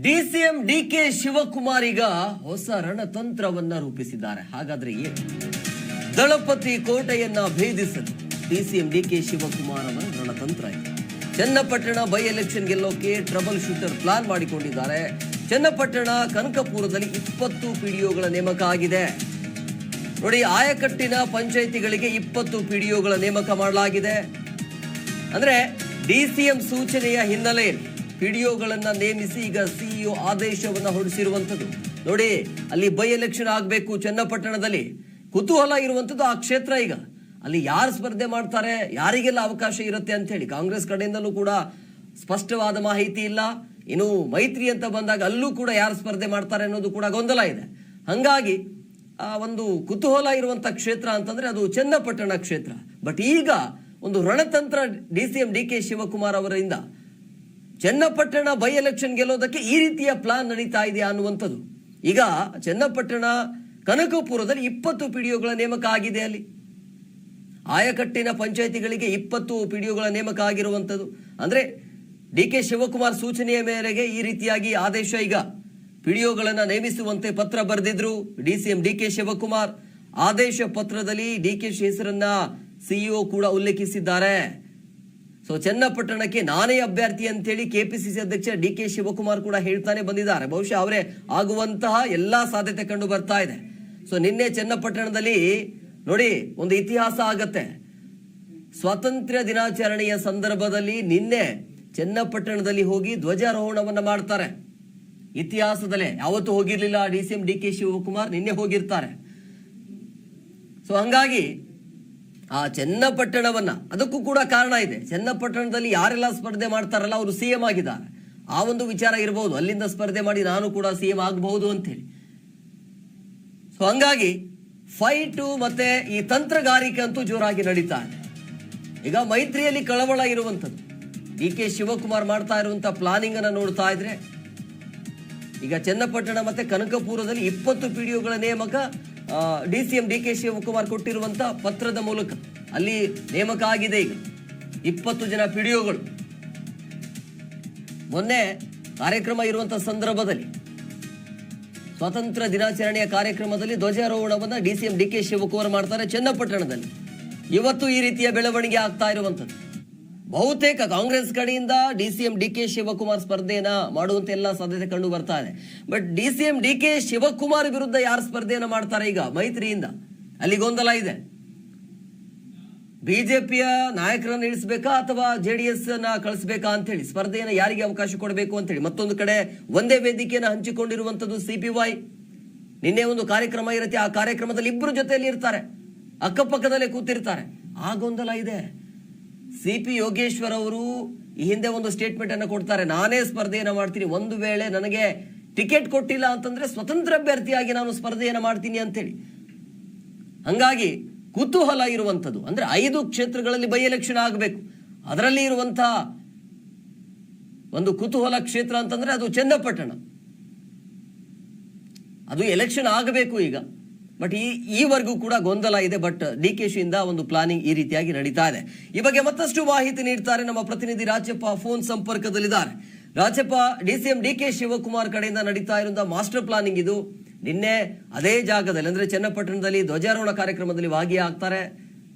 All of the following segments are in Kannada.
ಡಿಸಿಎಂ ಡಿಕೆ ಶಿವಕುಮಾರ್ ಈಗ ಹೊಸ ರಣತಂತ್ರವನ್ನ ರೂಪಿಸಿದ್ದಾರೆ. ಹಾಗಾದ್ರೆ ಏನು? ದಳಪತಿ ಕೋಟೆಯನ್ನ ಭೇದಿಸಲು ಡಿಸಿಎಂ ಡಿಕೆ ಶಿವಕುಮಾರ್ ಅವರ ರಣತಂತ್ರ ಇದೆ. ಚನ್ನಪಟ್ಟಣ ಬೈ ಎಲೆಕ್ಷನ್ ಗೆಲ್ಲೋಕೆ ಟ್ರಬಲ್ ಶೂಟರ್ ಪ್ಲಾನ್ ಮಾಡಿಕೊಂಡಿದ್ದಾರೆ. ಚನ್ನಪಟ್ಟಣ ಕನಕಪುರದಲ್ಲಿ 20 ಪಿಡಿಒಗಳ ನೇಮಕ ಆಗಿದೆ. ನೋಡಿ, ಆಯಕಟ್ಟಿನ ಪಂಚಾಯಿತಿಗಳಿಗೆ 20 ಪಿಡಿಒಗಳ ನೇಮಕ ಮಾಡಲಾಗಿದೆ. ಅಂದ್ರೆ ಡಿಸಿಎಂ ಸೂಚನೆಯ ಹಿನ್ನೆಲೆಯಲ್ಲಿ ಪಿಡಿಒಗಳನ್ನ ನೇಮಿಸಿ ಈಗ ಸಿಇಒ ಆದೇಶವನ್ನ ಹೊರಡಿಸಿರುವಂತದ್ದು. ನೋಡಿ, ಅಲ್ಲಿ ಬೈ ಎಲೆಕ್ಷನ್ ಆಗಬೇಕು ಚನ್ನಪಟ್ಟಣದಲ್ಲಿ. ಕುತೂಹಲ ಇರುವಂತದ್ದು ಆ ಕ್ಷೇತ್ರ. ಈಗ ಅಲ್ಲಿ ಯಾರು ಸ್ಪರ್ಧೆ ಮಾಡ್ತಾರೆ, ಯಾರಿಗೆಲ್ಲ ಅವಕಾಶ ಇರುತ್ತೆ ಅಂತ ಹೇಳಿ ಕಾಂಗ್ರೆಸ್ ಕಡೆಯಿಂದಲೂ ಕೂಡ ಸ್ಪಷ್ಟವಾದ ಮಾಹಿತಿ ಇಲ್ಲ. ಇನ್ನು ಮೈತ್ರಿ ಅಂತ ಬಂದಾಗ ಅಲ್ಲೂ ಕೂಡ ಯಾರು ಸ್ಪರ್ಧೆ ಮಾಡ್ತಾರೆ ಅನ್ನೋದು ಕೂಡ ಗೊಂದಲ ಇದೆ. ಹಂಗಾಗಿ ಒಂದು ಕುತೂಹಲ ಇರುವಂತ ಕ್ಷೇತ್ರ ಅಂತಂದ್ರೆ ಅದು ಚನ್ನಪಟ್ಟಣ ಕ್ಷೇತ್ರ. ಬಟ್ ಈಗ ಒಂದು ರಣತಂತ್ರ ಡಿಸಿಎಂ ಡಿಕೆ ಶಿವಕುಮಾರ್ ಅವರಿಂದ ಚನ್ನಪಟ್ಟಣ ಬೈ ಎಲೆಕ್ಷನ್ ಗೆಲ್ಲೋದಕ್ಕೆ ಈ ರೀತಿಯ ಪ್ಲಾನ್ ನಡೀತಾ ಇದೆಯಾ ಅನ್ನುವಂಥದ್ದು. ಈಗ ಚನ್ನಪಟ್ಟಣ ಕನಕಪುರದಲ್ಲಿ 20 ಪಿಡಿಒಗಳ ನೇಮಕ ಆಗಿದೆ. ಅಲ್ಲಿ ಆಯಕಟ್ಟಿನ ಪಂಚಾಯಿತಿಗಳಿಗೆ 20 ಪಿಡಿಒಗಳ ನೇಮಕ ಆಗಿರುವಂಥದ್ದು. ಅಂದ್ರೆ ಡಿಕೆ ಶಿವಕುಮಾರ್ ಸೂಚನೆಯ ಮೇರೆಗೆ ಈ ರೀತಿಯಾಗಿ ಆದೇಶ. ಈಗ ಪಿಡಿಒಗಳನ್ನ ನೇಮಿಸುವಂತೆ ಪತ್ರ ಬರೆದಿದ್ರು ಡಿಸಿಎಂ ಡಿಕೆ ಶಿವಕುಮಾರ್. ಆದೇಶ ಪತ್ರದಲ್ಲಿ ಡಿಕೆ ಹೆಸರನ್ನ ಸಿಇಒ ಕೂಡ ಉಲ್ಲೇಖಿಸಿದ್ದಾರೆ. ಸೊ ಚನ್ನಪಟ್ಟಣಕ್ಕೆ ನಾನೇ ಅಭ್ಯರ್ಥಿ ಅಂತೇಳಿ ಕೆಪಿಸಿಸಿ ಅಧ್ಯಕ್ಷ ಡಿಕೆ ಶಿವಕುಮಾರ್ ಕೂಡ ಹೇಳ್ತಾನೆ ಬಂದಿದ್ದಾರೆ. ಬಹುಶಃ ಅವರೇ ಆಗುವಂತಹ ಎಲ್ಲಾ ಸಾಧ್ಯತೆ ಕಂಡು ಬರ್ತಾ ಇದೆ. ಸೊ ನಿನ್ನೆ ಚನ್ನಪಟ್ಟಣದಲ್ಲಿ ನೋಡಿ ಒಂದು ಇತಿಹಾಸ ಆಗತ್ತೆ. ಸ್ವಾತಂತ್ರ್ಯ ದಿನಾಚರಣೆಯ ಸಂದರ್ಭದಲ್ಲಿ ನಿನ್ನೆ ಚನ್ನಪಟ್ಟಣದಲ್ಲಿ ಹೋಗಿ ಧ್ವಜಾರೋಹಣವನ್ನ ಮಾಡ್ತಾರೆ. ಇತಿಹಾಸದಲ್ಲೇ ಯಾವತ್ತೂ ಹೋಗಿರ್ಲಿಲ್ಲ ಡಿಸಿಎಂ ಡಿಕೆ ಶಿವಕುಮಾರ್, ನಿನ್ನೆ ಹೋಗಿರ್ತಾರೆ. ಸೊ ಹಂಗಾಗಿ ಆ ಚನ್ನಪಟ್ಟಣವನ್ನ, ಅದಕ್ಕೂ ಕೂಡ ಕಾರಣ ಇದೆ. ಚನ್ನಪಟ್ಟಣದಲ್ಲಿ ಯಾರೆಲ್ಲ ಸ್ಪರ್ಧೆ ಮಾಡ್ತಾರಲ್ಲ ಅವರು ಸಿಎಂ ಆಗಿದ್ದಾರೆ. ಆ ಒಂದು ವಿಚಾರ ಇರಬಹುದು, ಅಲ್ಲಿಂದ ಸ್ಪರ್ಧೆ ಮಾಡಿ ನಾನು ಕೂಡ ಸಿಎಂ ಆಗಬಹುದು ಅಂತೇಳಿ. ಸೊ ಹಂಗಾಗಿ ಫೈಟು ಮತ್ತೆ ಈ ತಂತ್ರಗಾರಿಕೆ ಅಂತೂ ಜೋರಾಗಿ ನಡೀತಾ ಇದೆ. ಈಗ ಮೈತ್ರಿಯಲ್ಲಿ ಕಳವಳ ಇರುವಂಥದ್ದು. ಡಿಕೆ ಶಿವಕುಮಾರ್ ಮಾಡ್ತಾ ಇರುವಂತಹ ಪ್ಲಾನಿಂಗ್ ಅನ್ನ ನೋಡ್ತಾ ಇದ್ರೆ ಈಗ ಚನ್ನಪಟ್ಟಣ ಮತ್ತೆ ಕನಕಪುರದಲ್ಲಿ 20 ಪಿಡಿಒಗಳ ನೇಮಕ ಡಿಸಿಎಂ ಡಿಕೆ ಶಿವಕುಮಾರ್ ಕೊಟ್ಟಿರುವಂತ ಪತ್ರದ ಮೂಲಕ ಅಲ್ಲಿ ನೇಮಕ ಆಗಿದೆ. ಈಗ 20 ಜನ ಪಿಡಿಒಗಳು. ಮೊನ್ನೆ ಕಾರ್ಯಕ್ರಮ ಇರುವಂತಹ ಸಂದರ್ಭದಲ್ಲಿ ಸ್ವಾತಂತ್ರ್ಯ ದಿನಾಚರಣೆಯ ಕಾರ್ಯಕ್ರಮದಲ್ಲಿ ಧ್ವಜಾರೋಹಣವನ್ನ ಡಿಸಿಎಂ ಡಿಕೆ ಶಿವಕುಮಾರ್ ಮಾಡ್ತಾರೆ ಚನ್ನಪಟ್ಟಣದಲ್ಲಿ. ಇವತ್ತು ಈ ರೀತಿಯ ಬೆಳವಣಿಗೆ ಆಗ್ತಾ ಇರುವಂತದ್ದು. ಬಹುತೇಕ ಕಾಂಗ್ರೆಸ್ ಕಡೆಯಿಂದ ಡಿಸಿಎಂ ಡಿಕೆ ಶಿವಕುಮಾರ್ ಸ್ಪರ್ಧೆಯನ್ನ ಮಾಡುವಂತ ಎಲ್ಲ ಸಾಧ್ಯತೆ ಕಂಡು ಬರ್ತಾ ಇದೆ. ಬಟ್ ಡಿಸಿಎಂ ಡಿಕೆ ಶಿವಕುಮಾರ್ ವಿರುದ್ಧ ಯಾರು ಸ್ಪರ್ಧೆಯನ್ನ ಮಾಡ್ತಾರೆ ಈಗ ಮೈತ್ರಿಯಿಂದ, ಅಲ್ಲಿ ಗೊಂದಲ ಇದೆ. ಬಿಜೆಪಿಯ ನಾಯಕರನ್ನ ಇಳಿಸಬೇಕಾ ಅಥವಾ ಜೆಡಿಎಸ್ ನ ಕಳಿಸಬೇಕಾ ಅಂತ ಹೇಳಿ, ಸ್ಪರ್ಧೆಯನ್ನ ಯಾರಿಗೆ ಅವಕಾಶ ಕೊಡಬೇಕು ಅಂತ ಹೇಳಿ. ಮತ್ತೊಂದು ಕಡೆ ಒಂದೇ ವೇದಿಕೆಯನ್ನು ಹಂಚಿಕೊಂಡಿರುವಂತದ್ದು ಸಿಪಿವೈ. ನಿನ್ನೆ ಒಂದು ಕಾರ್ಯಕ್ರಮ ಇರುತ್ತೆ, ಆ ಕಾರ್ಯಕ್ರಮದಲ್ಲಿ ಇಬ್ಬರು ಜೊತೆಯಲ್ಲಿ ಇರ್ತಾರೆ, ಅಕ್ಕಪಕ್ಕದಲ್ಲೇ ಕೂತಿರ್ತಾರೆ. ಆ ಗೊಂದಲ ಇದೆ. ಸಿಪಿ ಯೋಗೇಶ್ವರ್ ಅವರು ಈ ಹಿಂದೆ ಒಂದು ಸ್ಟೇಟ್ಮೆಂಟ್ ಅನ್ನು ಕೊಡ್ತಾರೆ, ನಾನೇ ಸ್ಪರ್ಧೆಯನ್ನ ಮಾಡ್ತೀನಿ, ಒಂದು ವೇಳೆ ನನಗೆ ಟಿಕೆಟ್ ಕೊಟ್ಟಿಲ್ಲ ಅಂತಂದ್ರೆ ಸ್ವತಂತ್ರ ಅಭ್ಯರ್ಥಿಯಾಗಿ ನಾನು ಸ್ಪರ್ಧೆಯನ್ನ ಮಾಡ್ತೀನಿ ಅಂತೇಳಿ. ಹಂಗಾಗಿ ಕುತೂಹಲ ಇರುವಂತದ್ದು. ಅಂದ್ರೆ 5 ಕ್ಷೇತ್ರಗಳಲ್ಲಿ ಬೈ ಎಲೆಕ್ಷನ್ ಆಗಬೇಕು. ಅದರಲ್ಲಿ ಇರುವಂತಹ ಒಂದು ಕುತೂಹಲ ಕ್ಷೇತ್ರ ಅಂತಂದ್ರೆ ಅದು ಚನ್ನಪಟ್ಟಣ. ಅದು ಎಲೆಕ್ಷನ್ ಆಗಬೇಕು ಈಗ. ಬಟ್ ಈವರೆಗೂ ಕೂಡ ಗೊಂದಲ ಇದೆ. ಬಟ್ ಡಿಕೆಶಿಯಿಂದ ಒಂದು ಪ್ಲಾನಿಂಗ್ ಈ ರೀತಿಯಾಗಿ ನಡೀತಾ ಇದೆ. ಈ ಬಗ್ಗೆ ಮತ್ತಷ್ಟು ಮಾಹಿತಿ ನೀಡ್ತಾರೆ ನಮ್ಮ ಪ್ರತಿನಿಧಿ ರಾಜಪ್ಪ, ಫೋನ್ ಸಂಪರ್ಕದಲ್ಲಿದ್ದಾರೆ. ರಾಜಪ್ಪ, ಡಿಸಿಎಂ ಡಿಕೆ ಶಿವಕುಮಾರ್ ಕಡೆಯಿಂದ ನಡೀತಾ ಇರುವಂತಹ ಮಾಸ್ಟರ್ ಪ್ಲಾನಿಂಗ್ ಇದು. ನಿನ್ನೆ ಅದೇ ಜಾಗದಲ್ಲಿ ಅಂದ್ರೆ ಚನ್ನಪಟ್ಟಣದಲ್ಲಿ ಧ್ವಜಾರೋಹಣ ಕಾರ್ಯಕ್ರಮದಲ್ಲಿ ಭಾಗಿಯಾಗ್ತಾರೆ,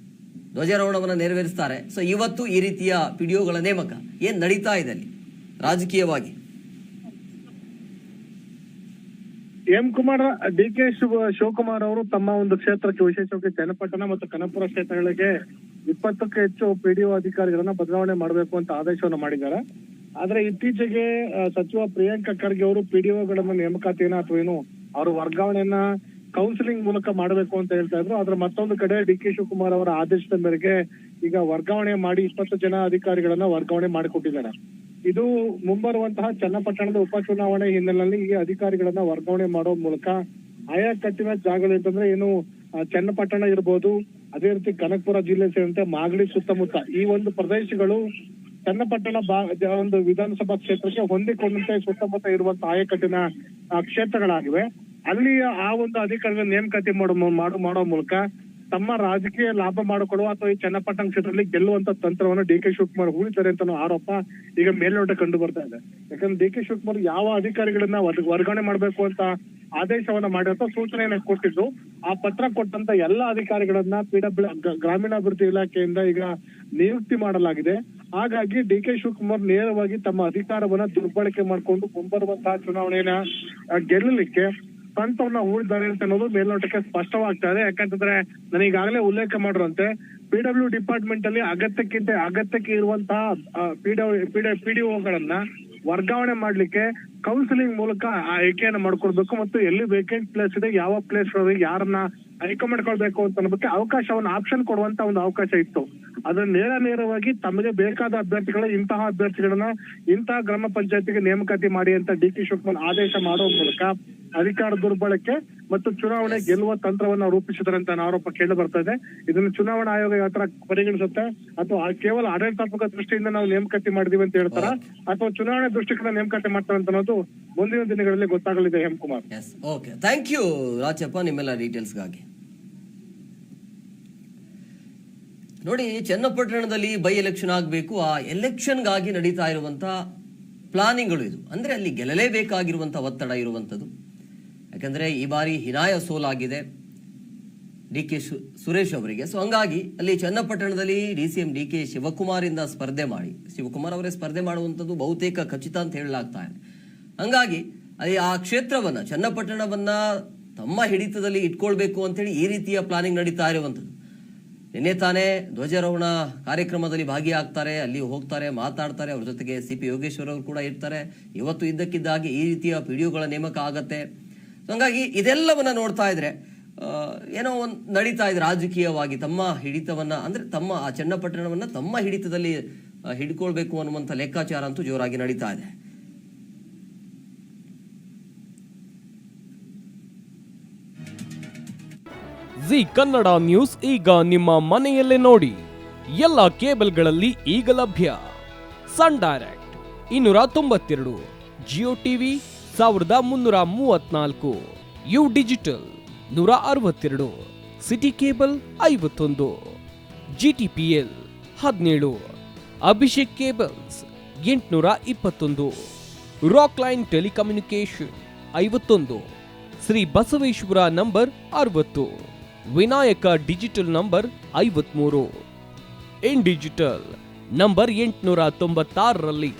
ಧ್ವಜಾರೋಹಣವನ್ನು ನೆರವೇರಿಸ್ತಾರೆ. ಸೊ ಇವತ್ತು ಈ ರೀತಿಯ ಪಿಡಿಒಗಳ ನೇಮಕ ಏನ್ ನಡೀತಾ ಇದೆ ಅಲ್ಲಿ ರಾಜಕೀಯವಾಗಿ? ಎಂ ಕುಮಾರ್, ಡಿಕೆ ಶಿವಕುಮಾರ್ ಅವರು ತಮ್ಮ ಒಂದು ಕ್ಷೇತ್ರಕ್ಕೆ, ವಿಶೇಷವಾಗಿ ಚನ್ನಪಟ್ಟಣ ಮತ್ತು ಕನಕಪುರ ಕ್ಷೇತ್ರಗಳಿಗೆ 20ಕ್ಕೂ ಹೆಚ್ಚು ಪಿಡಿಒ ಅಧಿಕಾರಿಗಳನ್ನ ಬದಲಾವಣೆ ಮಾಡಬೇಕು ಅಂತ ಆದೇಶವನ್ನು ಮಾಡಿದ್ದಾರೆ. ಆದ್ರೆ ಇತ್ತೀಚೆಗೆ ಸಚಿವ ಪ್ರಿಯಾಂಕ ಖರ್ಗೆ ಅವರು ಪಿಡಿಒಗಳನ್ನ ನೇಮಕಾತಿಯನ್ನ ಅಥವಾ ಏನು ಅವರು ವರ್ಗಾವಣೆಯನ್ನ ಕೌನ್ಸಿಲಿಂಗ್ ಮೂಲಕ ಮಾಡಬೇಕು ಅಂತ ಹೇಳ್ತಾ ಇದ್ರು. ಆದ್ರೆ ಮತ್ತೊಂದು ಕಡೆ ಡಿಕೆ ಶಿವಕುಮಾರ್ ಅವರ ಆದೇಶದ ಮೇರೆಗೆ ಈಗ ವರ್ಗಾವಣೆ ಮಾಡಿ 20 ಜನ ಅಧಿಕಾರಿಗಳನ್ನ ವರ್ಗಾವಣೆ ಮಾಡಿಕೊಟ್ಟಿದ್ದಾರೆ. ಇದು ಮುಂಬರುವಂತಹ ಚನ್ನಪಟ್ಟಣದ ಉಪಚುನಾವಣೆ ಹಿನ್ನೆಲೆಯಲ್ಲಿ ಈ ಅಧಿಕಾರಿಗಳನ್ನ ವರ್ಗಾವಣೆ ಮಾಡುವ ಮೂಲಕ ಆಯಾ ಕಟ್ಟಿನ ಜಾಗಗಳು ಅಂತಂದ್ರೆ ಏನು ಚನ್ನಪಟ್ಟಣ ಇರ್ಬೋದು, ಅದೇ ರೀತಿ ಕನಕಪುರ ಜಿಲ್ಲೆ ಸೇರಿದಂತೆ ಮಾಗಡಿ ಸುತ್ತಮುತ್ತ ಈ ಒಂದು ಪ್ರದೇಶಗಳು ಚನ್ನಪಟ್ಟಣ ಒಂದು ವಿಧಾನಸಭಾ ಕ್ಷೇತ್ರಕ್ಕೆ ಹೊಂದಿಕೊಂಡಂತೆ ಸುತ್ತಮುತ್ತ ಇರುವಂತಹ ಆಯಕಟ್ಟಿನ ಕ್ಷೇತ್ರಗಳಾಗಿವೆ. ಅಲ್ಲಿ ಆ ಒಂದು ಅಧಿಕಾರಿಗಳ ನೇಮಕಾತಿ ಮಾಡೋ ಮೂಲಕ ತಮ್ಮ ರಾಜಕೀಯ ಲಾಭ ಮಾಡಿಕೊಡುವ ಅಥವಾ ಈ ಚನ್ನಪಟ್ಟಣ ಕ್ಷೇತ್ರದಲ್ಲಿ ಗೆಲ್ಲುವಂತ ತಂತ್ರವನ್ನು ಡಿ ಕೆ ಶಿವಕುಮಾರ್ ಹೂಡಿದ್ದಾರೆ ಅಂತ ಆರೋಪ ಈಗ ಮೇಲ್ನೋಟ ಕಂಡು ಬರ್ತಾ ಇದೆ. ಯಾಕಂದ್ರೆ ಡಿ ಕೆ ಶಿವಕುಮಾರ್ ಯಾವ ಅಧಿಕಾರಿಗಳನ್ನ ವರ್ಗಾವಣೆ ಮಾಡ್ಬೇಕು ಅಂತ ಆದೇಶವನ್ನ ಮಾಡಿರೋ ಸೂಚನೆಯನ್ನ ಕೊಟ್ಟಿದ್ದು, ಆ ಪತ್ರ ಕೊಟ್ಟಂತ ಎಲ್ಲಾ ಅಧಿಕಾರಿಗಳನ್ನ ಗ್ರಾಮೀಣಾಭಿವೃದ್ಧಿ ಇಲಾಖೆಯಿಂದ ಈಗ ನಿಯುಕ್ತಿ ಮಾಡಲಾಗಿದೆ. ಹಾಗಾಗಿ ಡಿ ಕೆ ಶಿವಕುಮಾರ್ ನೇರವಾಗಿ ತಮ್ಮ ಅಧಿಕಾರವನ್ನ ದುರ್ಬಳಕೆ ಮಾಡಿಕೊಂಡು ಮುಂಬರುವಂತಹ ಚುನಾವಣೆಯನ್ನ ಗೆಲ್ಲಲಿಕ್ಕೆ ತಂತ್ರವನ್ನ ಹೂಡಿದ್ದಾರೆ ಅಂತ ಅನ್ನೋದು ಮೇಲ್ನೋಟಕ್ಕೆ ಸ್ಪಷ್ಟವಾಗ್ತಾ ಇದೆ. ಯಾಕಂತಂದ್ರೆ ನಾನು ಈಗಾಗಲೇ ಉಲ್ಲೇಖ ಮಾಡಿರುವಂತೆ PW ಡಿಪಾರ್ಟ್ಮೆಂಟ್ ಅಲ್ಲಿ ಅಗತ್ಯಕ್ಕೆ ಇರುವಂತಹ PDOಗಳನ್ನ ವರ್ಗಾವಣೆ ಮಾಡ್ಲಿಕ್ಕೆ ಕೌನ್ಸಿಲಿಂಗ್ ಮೂಲಕ ಆ ಆಯ್ಕೆಯನ್ನ ಮಾಡ್ಕೊಳ್ಬೇಕು ಮತ್ತು ಎಲ್ಲಿ ವೇಕೆಂಟ್ ಪ್ಲೇಸ್ ಇದೆ, ಯಾವ ಪ್ಲೇಸ್ ಯಾರನ್ನ ಆಯ್ಕೆ ಮಾಡ್ಕೊಳ್ಬೇಕು ಅಂತ ಅನ್ನೋದಕ್ಕೆ ಅವಕಾಶವನ್ನ ಆಪ್ಷನ್ ಕೊಡುವಂತ ಒಂದು ಅವಕಾಶ ಇತ್ತು. ಅದನ್ನ ನೇರವಾಗಿ ತಮಗೆ ಬೇಕಾದ ಇಂತಹ ಅಭ್ಯರ್ಥಿಗಳನ್ನ ಇಂತಹ ಗ್ರಾಮ ಪಂಚಾಯತಿಗೆ ನೇಮಕಾತಿ ಮಾಡಿ ಅಂತ ಡಿ ಕೆ ಶಿವಕುಮಾರ್ ಆದೇಶ ಮಾಡುವ ಮೂಲಕ ಅಧಿಕಾರ ದುರ್ಬಳಕೆ ಮತ್ತು ಚುನಾವಣೆ ಗೆಲ್ಲುವ ತಂತ್ರವನ್ನ ರೂಪಿಸಿದ್ದಾರೆ ಅಂತ ಆರೋಪ ಕೇಳಿ ಬರ್ತಾ ಇದೆ. ಇದನ್ನು ಚುನಾವಣಾ ಆಯೋಗ ಯಾವ ತರ ಪರಿಗಣಿಸುತ್ತೆ, ಅಥವಾ ಕೇವಲ ಆಡಳಿತಾತ್ಮಕ ದೃಷ್ಟಿಯಿಂದ ನಾವು ನೇಮಕಾತಿ ಮಾಡಿದೀವಿ ಅಂತ ಹೇಳ್ತಾರ, ಅಥವಾ ಚುನಾವಣೆ ದೃಷ್ಟಿಯಿಂದ ನೇಮಕಾತಿ ಮಾಡ್ತಾರೆ ಅಂತ ಅನ್ನೋದು ಮುಂದಿನ ದಿನಗಳಲ್ಲಿ ಗೊತ್ತಾಗಲಿದೆ. Hemakumar, okay, thank you Rajappa ನಿಮ್ಮೆಲ್ಲ ಡೀಟೇಲ್ಸ್ಗಾಗಿ. ನೋಡಿ, ಚನ್ನಪಟ್ಟಣದಲ್ಲಿ ಬೈ ಎಲೆಕ್ಷನ್ ಆಗಬೇಕು, ಆ ಎಲೆಕ್ಷನ್ಗಾಗಿ ನಡೀತಾ ಇರುವಂತ ಪ್ಲಾನಿಂಗ್ಗಳು ಇದು. ಅಂದ್ರೆ ಅಲ್ಲಿ ಗೆಲ್ಲಲೇಬೇಕಾಗಿರುವಂತ ಒತ್ತಡ ಇರುವಂತದ್ದು. ಯಾಕಂದ್ರೆ ಈ ಬಾರಿ ಹಿನಾಯ ಸೋಲಾಗಿದೆ ಡಿ ಕೆ ಸುರೇಶ್ ಅವರಿಗೆ. ಸೊ ಹಂಗಾಗಿ ಅಲ್ಲಿ ಚನ್ನಪಟ್ಟಣದಲ್ಲಿ DCM DK ಶಿವಕುಮಾರ್ ಇಂದ ಸ್ಪರ್ಧೆ ಮಾಡಿ, ಶಿವಕುಮಾರ್ ಅವರೇ ಸ್ಪರ್ಧೆ ಮಾಡುವಂಥದ್ದು ಬಹುತೇಕ ಖಚಿತ ಅಂತ ಹೇಳಲಾಗ್ತಾ ಇದೆ. ಹಂಗಾಗಿ ಅಲ್ಲಿ ಆ ಕ್ಷೇತ್ರವನ್ನ, ಚನ್ನಪಟ್ಟಣವನ್ನ ತಮ್ಮ ಹಿಡಿತದಲ್ಲಿ ಇಟ್ಕೊಳ್ಬೇಕು ಅಂತೇಳಿ ಈ ರೀತಿಯ ಪ್ಲಾನಿಂಗ್ ನಡೀತಾ ಇರುವಂಥದ್ದು. ನಿನ್ನೆ ತಾನೇ ಧ್ವಜಾರೋಹಣ ಕಾರ್ಯಕ್ರಮದಲ್ಲಿ ಭಾಗಿಯಾಗ್ತಾರೆ, ಅಲ್ಲಿ ಹೋಗ್ತಾರೆ, ಮಾತಾಡ್ತಾರೆ. ಅವ್ರ ಜೊತೆಗೆ CP ಯೋಗೇಶ್ವರ್ ಅವರು ಕೂಡ ಇರ್ತಾರೆ. ಇವತ್ತು ಇದ್ದಕ್ಕಿದ್ದಾಗಿ ಈ ರೀತಿಯ PDOಗಳ ನೇಮಕ ಆಗತ್ತೆ. ಹಂಗಾಗಿ ಇದೆಲ್ಲವನ್ನ ನೋಡ್ತಾ ಇದ್ರೆ ಏನೋ ಒಂದು ನಡೀತಾ ಇದೆ ರಾಜಕೀಯವಾಗಿ. ತಮ್ಮ ಹಿಡಿತವನ್ನ, ಅಂದ್ರೆ ತಮ್ಮ ಆ ಚನ್ನಪಟ್ಟಣವನ್ನ ತಮ್ಮ ಹಿಡಿತದಲ್ಲಿ ಹಿಡ್ಕೊಳ್ಬೇಕು ಅನ್ನುವಂಥ ಲೆಕ್ಕಾಚಾರ ಅಂತೂ ಜೋರಾಗಿ ನಡೀತಾ ಇದೆ. ಜಿ ಕನ್ನಡ ನ್ಯೂಸ್ ಈಗ ನಿಮ್ಮ ಮನೆಯಲ್ಲೇ ನೋಡಿ. ಎಲ್ಲ ಕೇಬಲ್ಗಳಲ್ಲಿ ಈಗ ಲಭ್ಯ. Sun Direct 292, Jio TV 1334, U Digital 162, City Cable 51, GTPL 17, Abhishek Cables 821, Rock Line Telecommunication 51, Shri Basaveshwara number 60, Vinayaka Digital number 53, In Digital number 896ರಲ್ಲಿ.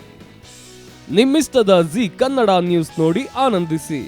ನಿಮ್ಮಿಸ್ತದ ಜಿ ಕನ್ನಡ ನ್ಯೂಸ್ ನೋಡಿ ಆನಂದಿಸಿ.